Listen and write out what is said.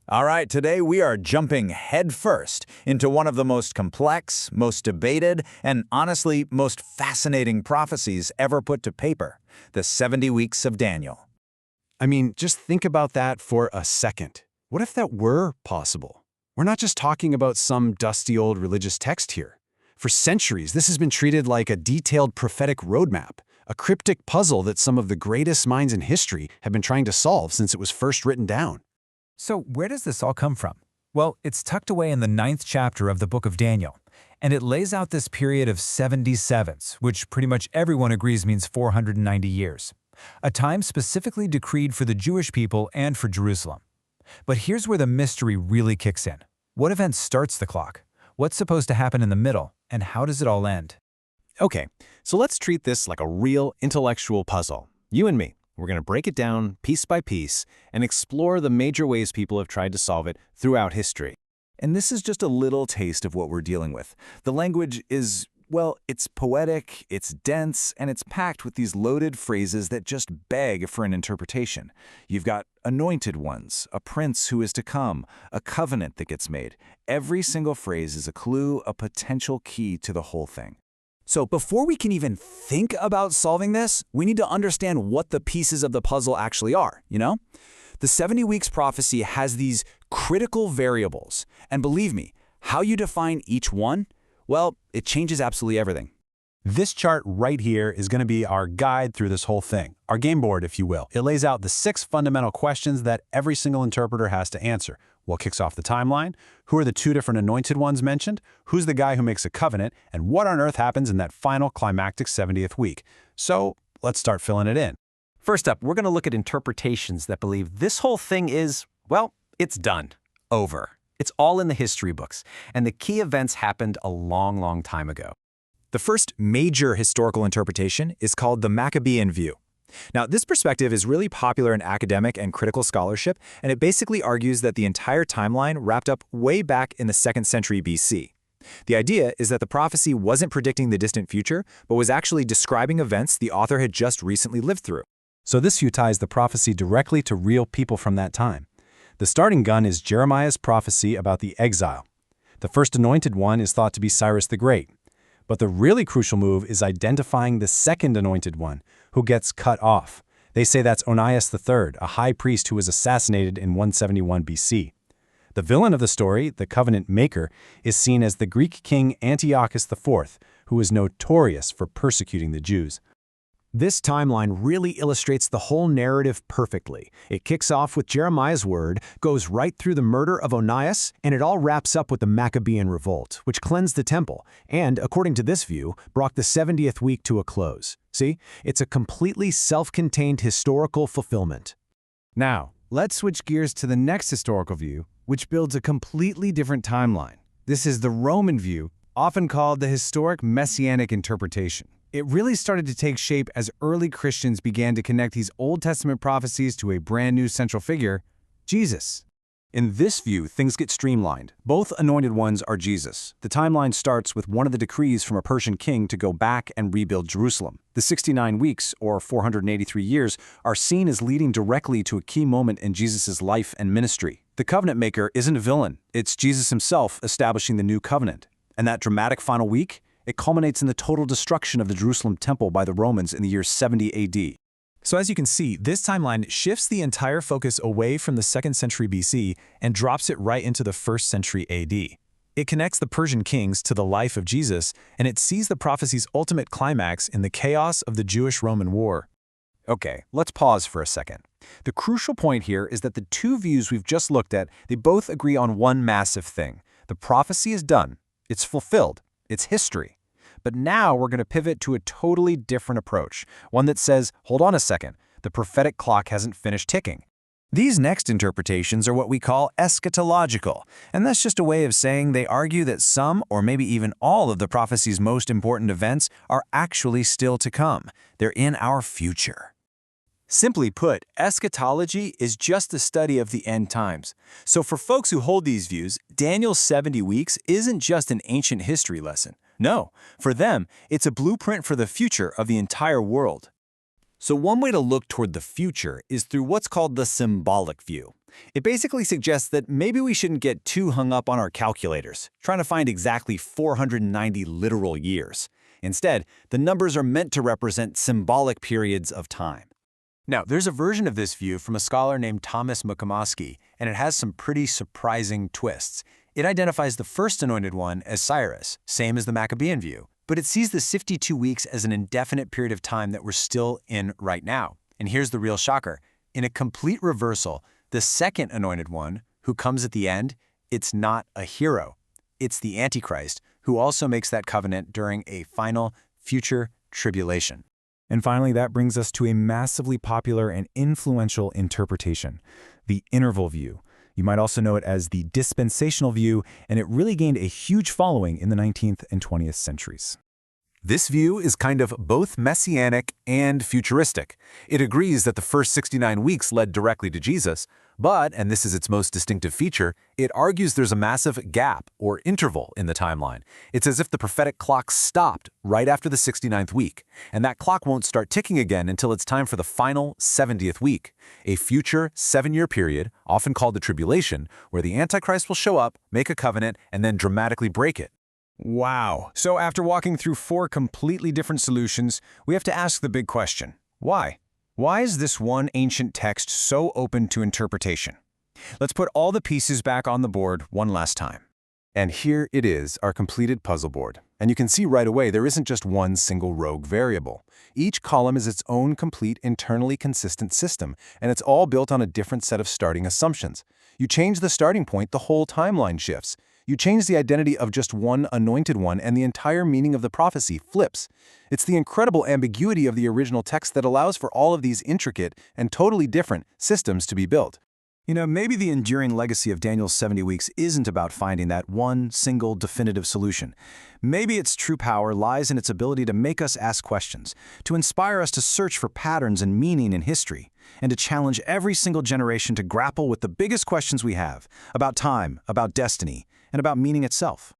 All right, today we are jumping headfirst into one of the most complex, most debated, and honestly, most fascinating prophecies ever put to paper, the 70 weeks of Daniel. I mean, just think about that for a second. What if that were possible? We're not just talking about some dusty old religious text here. For centuries, this has been treated like a detailed prophetic roadmap, a cryptic puzzle that some of the greatest minds in history have been trying to solve since it was first written down. So where does this all come from? Well, it's tucked away in the 9th chapter of the book of Daniel, and it lays out this period of 77s, which pretty much everyone agrees means 490 years, a time specifically decreed for the Jewish people and for Jerusalem. But here's where the mystery really kicks in. What event starts the clock? What's supposed to happen in the middle? And how does it all end? Okay, so let's treat this like a real intellectual puzzle. You and me. We're going to break it down piece by piece and explore the major ways people have tried to solve it throughout history. And this is just a little taste of what we're dealing with. The language is, well, it's poetic, it's dense, and it's packed with these loaded phrases that just beg for an interpretation. You've got anointed ones, a prince who is to come, a covenant that gets made. Every single phrase is a clue, a potential key to the whole thing. So before we can even think about solving this, we need to understand what the pieces of the puzzle actually are, you know? The 70 weeks prophecy has these critical variables, and believe me, how you define each one, well, it changes absolutely everything. This chart right here is going to be our guide through this whole thing, our game board, if you will. It lays out the 6 fundamental questions that every single interpreter has to answer. What kicks off the timeline? Who are the 2 different anointed ones mentioned? Who's the guy who makes a covenant? And what on earth happens in that final climactic 70th week? So let's start filling it in. First up, we're going to look at interpretations that believe this whole thing is, well, it's done. Over. It's all in the history books, and the key events happened a long, long time ago. The first major historical interpretation is called the Maccabean view. Now, this perspective is really popular in academic and critical scholarship, and it basically argues that the entire timeline wrapped up way back in the 2nd century BC. The idea is that the prophecy wasn't predicting the distant future, but was actually describing events the author had just recently lived through. So this view ties the prophecy directly to real people from that time. The starting gun is Jeremiah's prophecy about the exile. The first anointed one is thought to be Cyrus the Great. But the really crucial move is identifying the second anointed one, who gets cut off. They say that's Onias III, a high priest who was assassinated in 171 BC. The villain of the story, the covenant maker, is seen as the Greek king Antiochus IV, who is notorious for persecuting the Jews. This timeline really illustrates the whole narrative perfectly. It kicks off with Jeremiah's word, goes right through the murder of Onias, and it all wraps up with the Maccabean revolt, which cleansed the temple, and, according to this view, brought the 70th week to a close. See? It's a completely self-contained historical fulfillment. Now, let's switch gears to the next historical view, which builds a completely different timeline. This is the Roman view, often called the historic messianic interpretation. It really started to take shape as early Christians began to connect these Old Testament prophecies to a brand new central figure, Jesus. In this view, things get streamlined. Both anointed ones are Jesus. The timeline starts with one of the decrees from a Persian king to go back and rebuild Jerusalem. The 69 weeks, or 483 years, are seen as leading directly to a key moment in Jesus' life and ministry. The covenant maker isn't a villain. It's Jesus himself establishing the new covenant. And that dramatic final week? It culminates in the total destruction of the Jerusalem temple by the Romans in the year 70 AD. So as you can see, this timeline shifts the entire focus away from the 2nd century BC and drops it right into the 1st century AD. It connects the Persian kings to the life of Jesus, and it sees the prophecy's ultimate climax in the chaos of the Jewish-Roman War. Okay, let's pause for a second. The crucial point here is that the 2 views we've just looked at, they both agree on one massive thing. The prophecy is done. It's fulfilled. It's history. But now we're going to pivot to a totally different approach, one that says, hold on a second, the prophetic clock hasn't finished ticking. These next interpretations are what we call eschatological, and that's just a way of saying they argue that some or maybe even all of the prophecy's most important events are actually still to come. They're in our future. Simply put, eschatology is just the study of the end times. So for folks who hold these views, Daniel's 70 weeks isn't just an ancient history lesson. No, for them, it's a blueprint for the future of the entire world. So one way to look toward the future is through what's called the symbolic view. It basically suggests that maybe we shouldn't get too hung up on our calculators, trying to find exactly 490 literal years. Instead, the numbers are meant to represent symbolic periods of time. Now, there's a version of this view from a scholar named Thomas Mukamasky, and it has some pretty surprising twists. It identifies the first anointed one as Cyrus, same as the Maccabean view, but it sees the 52 weeks as an indefinite period of time that we're still in right now. And here's the real shocker. In a complete reversal, the second anointed one, who comes at the end, it's not a hero. It's the Antichrist, who also makes that covenant during a final future tribulation. And finally, that brings us to a massively popular and influential interpretation, the interval view. You might also know it as the dispensational view, and it really gained a huge following in the 19th and 20th centuries. This view is kind of both messianic and futuristic. It agrees that the first 69 weeks led directly to Jesus, but, and this is its most distinctive feature, it argues there's a massive gap or interval in the timeline. It's as if the prophetic clock stopped right after the 69th week, and that clock won't start ticking again until it's time for the final 70th week, a future 7-year period, often called the tribulation, where the Antichrist will show up, make a covenant, and then dramatically break it. Wow. So after walking through 4 completely different solutions, we have to ask the big question. Why? Why is this one ancient text so open to interpretation? Let's put all the pieces back on the board one last time. And here it is, our completed puzzle board. And you can see right away there isn't just one single rogue variable. Each column is its own complete internally consistent system, and it's all built on a different set of starting assumptions. You change the starting point, the whole timeline shifts. You change the identity of just one anointed one, and the entire meaning of the prophecy flips. It's the incredible ambiguity of the original text that allows for all of these intricate and totally different systems to be built. You know, maybe the enduring legacy of Daniel's 70 weeks isn't about finding that one single definitive solution. Maybe its true power lies in its ability to make us ask questions, to inspire us to search for patterns and meaning in history, and to challenge every single generation to grapple with the biggest questions we have about time, about destiny, and about meaning itself.